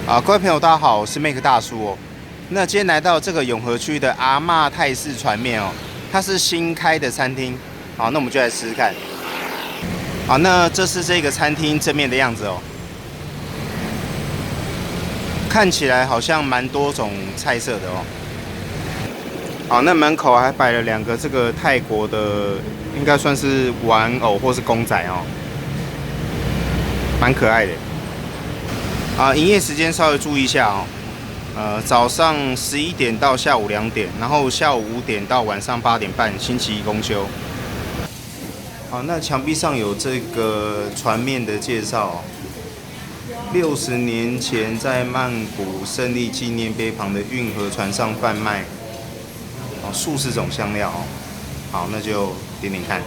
各位朋友，大家好，我是 Make 大叔哦。那今天来到这个永和区的阿嬷泰式船面哦，它是新开的餐厅。好，那我们就来试试看。好，那这是这个餐厅正面的样子哦，看起来好像蛮多种菜色的哦。好，那门口还摆了2个这个泰国的，应该算是玩偶或是公仔哦，蛮可爱的。营业时间稍微注意一下哦。早上11点到下午2点，然后下午5点到晚上8点半，星期一公休。好，那墙壁上有这个船面的介绍60年前在曼谷胜利纪念碑旁的运河船上贩卖数十种香料哦。好，那就点点看。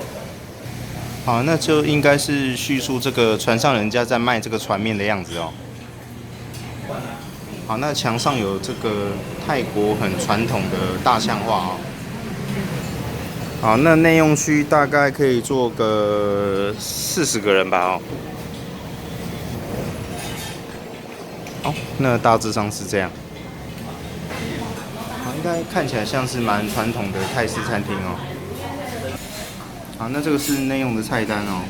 好，那就应该是叙述这个船上人家在卖这个船面的样子哦。好，那墙上有这个泰国很传统的大象画哦。好，那内用区大概可以坐个40个人吧哦。好，那大致上是这样。好，应该看起来像是蛮传统的泰式餐厅哦。好，那这个是内用的菜单哦。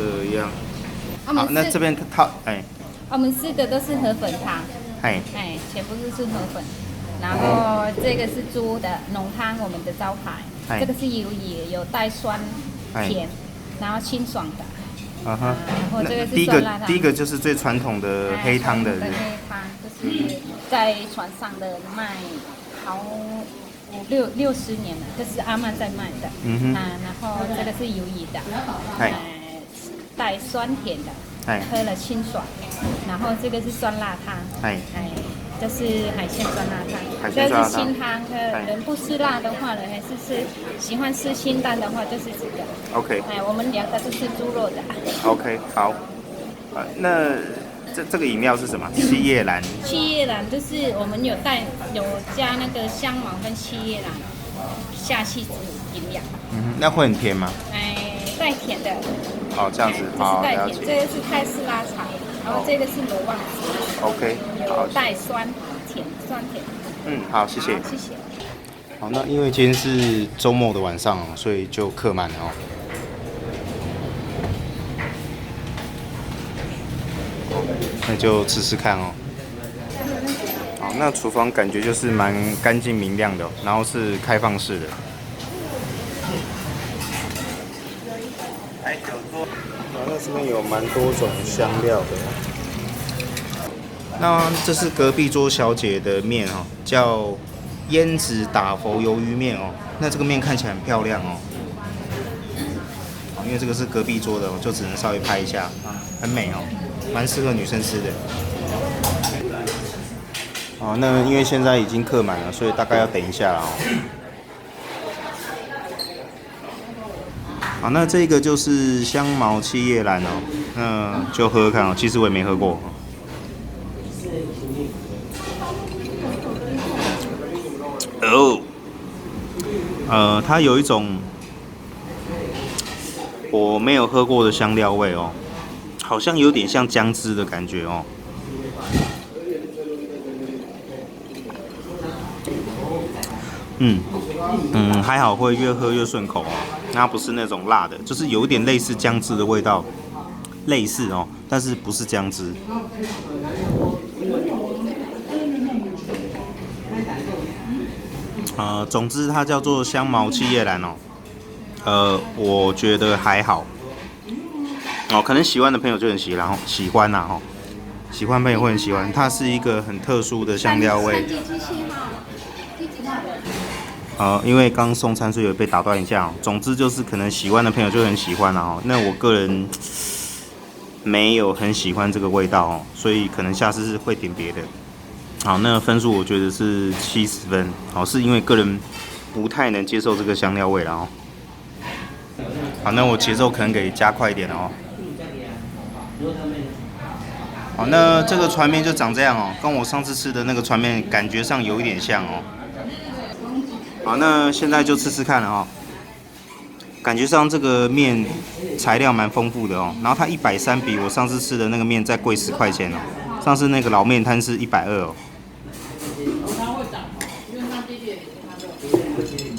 这样。好，那这边我们吃的都是河粉汤，全部都是河粉。然后这个是猪的浓汤，我们的招牌。这个是鱿鱼，有带酸甜，然后清爽的。然后这个是酸辣汤。第一个就是最传统的黑汤的。黑汤就是在船上的卖好60年了，这是阿嬷在卖的。然后这个是鱿鱼的。带酸甜的，喝了清爽。然后这个是酸辣汤，这是海鲜酸辣汤，这是清汤。人不吃辣的话呢，还是喜欢吃清淡的话，就是这个。OK。我们2个都是猪肉的。OK， 好。那这个饮料是什么？七叶兰。七叶兰就是我们有加那个香茅跟七叶兰下去煮饮料。那会很甜吗？带甜的。好，这样子。好，了解。这个是泰式拉茶，然后这个是罗旺子。OK， 好。带酸甜。好，谢谢。谢谢。好，那因为今天是周末的晚上所以就客满了哦。那就吃吃看哦。好，那厨房感觉就是蛮干净明亮的，然后是开放式的。那这边有蛮多种香料的。那这是隔壁桌小姐的面哦，叫胭脂打佛鱿鱼面哦。那这个面看起来很漂亮哦。因为这个是隔壁桌的，我就只能稍微拍一下很美哦，蛮适合女生吃的。好，那因为现在已经客满了，所以大概要等一下了哦。好，那这个就是香茅七叶兰哦，那就喝喝看哦。其实我也没喝过。它有一种我没有喝过的香料味哦，好像有点像姜汁的感觉哦。还好会越喝越顺口哦。它不是那种辣的，就是有一点类似姜汁的味道，类似哦，但是不是姜汁。总之它叫做香茅七叶兰哦。我觉得还好。可能喜欢的朋友就很喜欢啦哈。喜欢朋友会很喜欢，它是一个很特殊的香料味。因为刚送餐所以有被打断一下哦。总之就是可能喜欢的朋友就很喜欢啦哦。那我个人没有很喜欢这个味道哦，所以可能下次是会点别的。好，那分数我觉得是70分。好，是因为个人不太能接受这个香料味了哦。好，那我节奏可能给加快一点哦。好，那这个船面就长这样哦，跟我上次吃的那个船面感觉上有一点像哦。好，那现在就吃吃看了哦。感觉上这个面材料蛮丰富的哦，然后它130比我上次吃的那个面再贵10块钱哦。上次那个老面摊是120哦。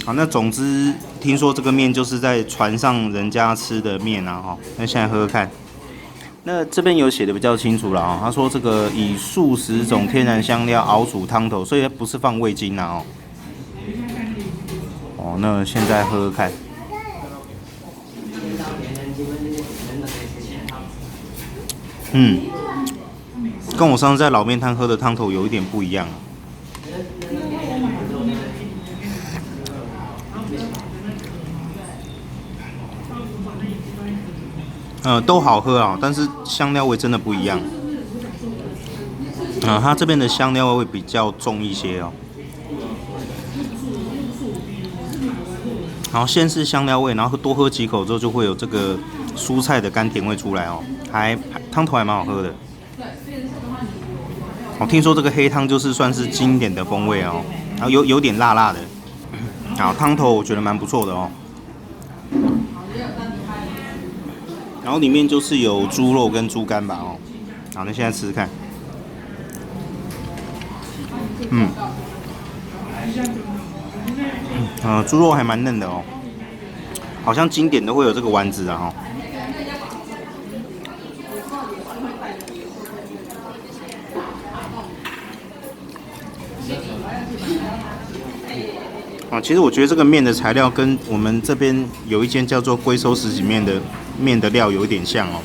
好，那总之听说这个面就是在船上人家吃的面啊哈。那现在喝喝看。那这边有写的比较清楚了啊，他说这个以数十种天然香料熬煮汤头，所以不是放味精啊哦。那现在喝喝看。跟我上次在老面摊喝的汤头有一点不一样。都好喝啊，但是香料味真的不一样。它这边的香料味比较重一些哦。然后先是香料味，然后多喝几口之后就会有这个蔬菜的甘甜味出来哦，汤头还蛮好喝的。我听说这个黑汤就是算是经典的风味哦，然后有点辣辣的。好，汤头我觉得蛮不错的哦。然后里面就是有猪肉跟猪肝吧哦。好，那现在吃吃看。猪肉还蛮嫩的哦，好像经典都会有这个丸子啊哦。其实我觉得这个面的材料跟我们这边有一间叫做龟收什锦面的面的料有一点像哦。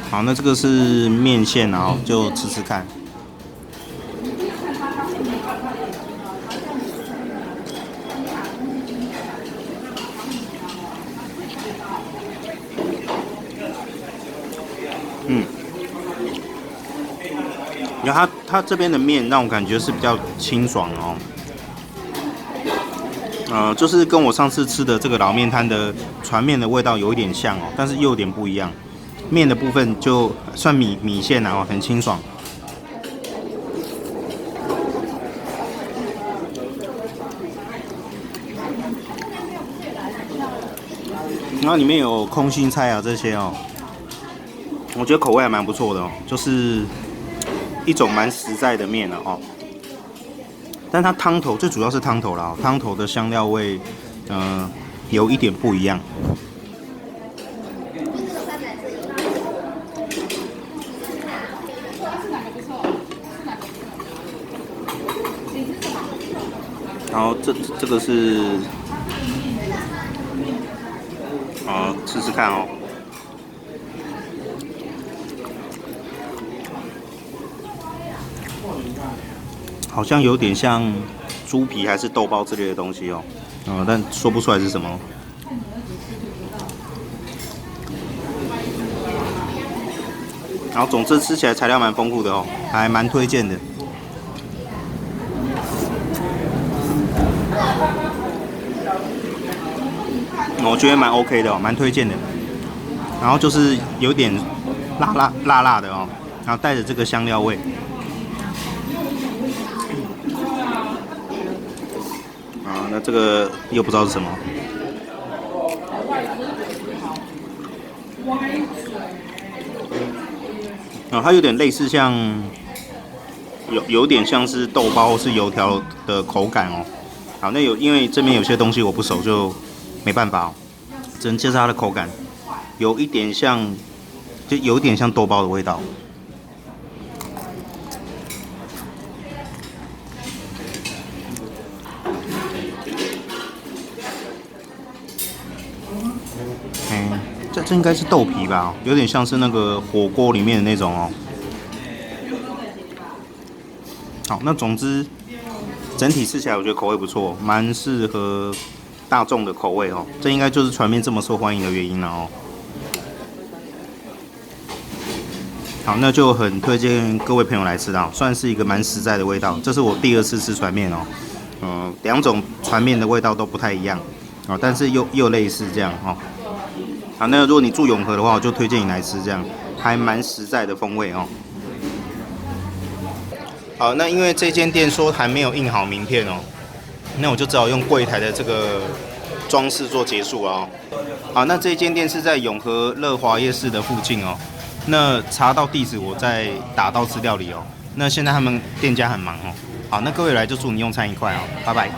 好，那这个是面线啊，就吃吃看。然后它这边的面让我感觉是比较清爽哦。就是跟我上次吃的这个老面摊的船面的味道有一点像哦，但是又有点不一样。面的部分就算米线啊，很清爽。然后里面有空心菜啊这些哦，我觉得口味还蛮不错的哦，就是一种蛮实在的面了哦。但它汤头最主要是汤头啦，汤头的香料味，有一点不一样。然后这个是，试试看哦。好像有点像猪皮还是豆包之类的东西哦，但说不出来是什么。然后总之吃起来材料蛮丰富的哦，还蛮推荐的。我觉得蛮 OK 的哦，蛮推荐的。然后就是有点辣的哦，然后带着这个香料味。那这个又不知道是什么。它有点类似像，有点像是豆包或是油条的口感哦。好，那因为这边有些东西我不熟，就没办法哦，只能介绍它的口感，有一点像，就有点像豆包的味道。这应该是豆皮吧，有点像是那个火锅里面的那种哦。好，那总之整体吃起来我觉得口味不错，蛮适合大众的口味哦。这应该就是船面这么受欢迎的原因了哦。好，那就很推荐各位朋友来吃到，算是一个蛮实在的味道。这是我第2次吃船面哦。2种船面的味道都不太一样哦，但是又类似这样哦。好，那如果你住永和的话，我就推荐你来吃这样，还蛮实在的风味哦。好，那因为这间店说还没有印好名片哦，那我就只好用柜台的这个装饰做结束哦。好，那这间店是在永和乐华夜市的附近哦。那查到地址，我再打到资料里哦。那现在他们店家很忙哦。好，那各位来就祝你用餐愉快哦，拜拜。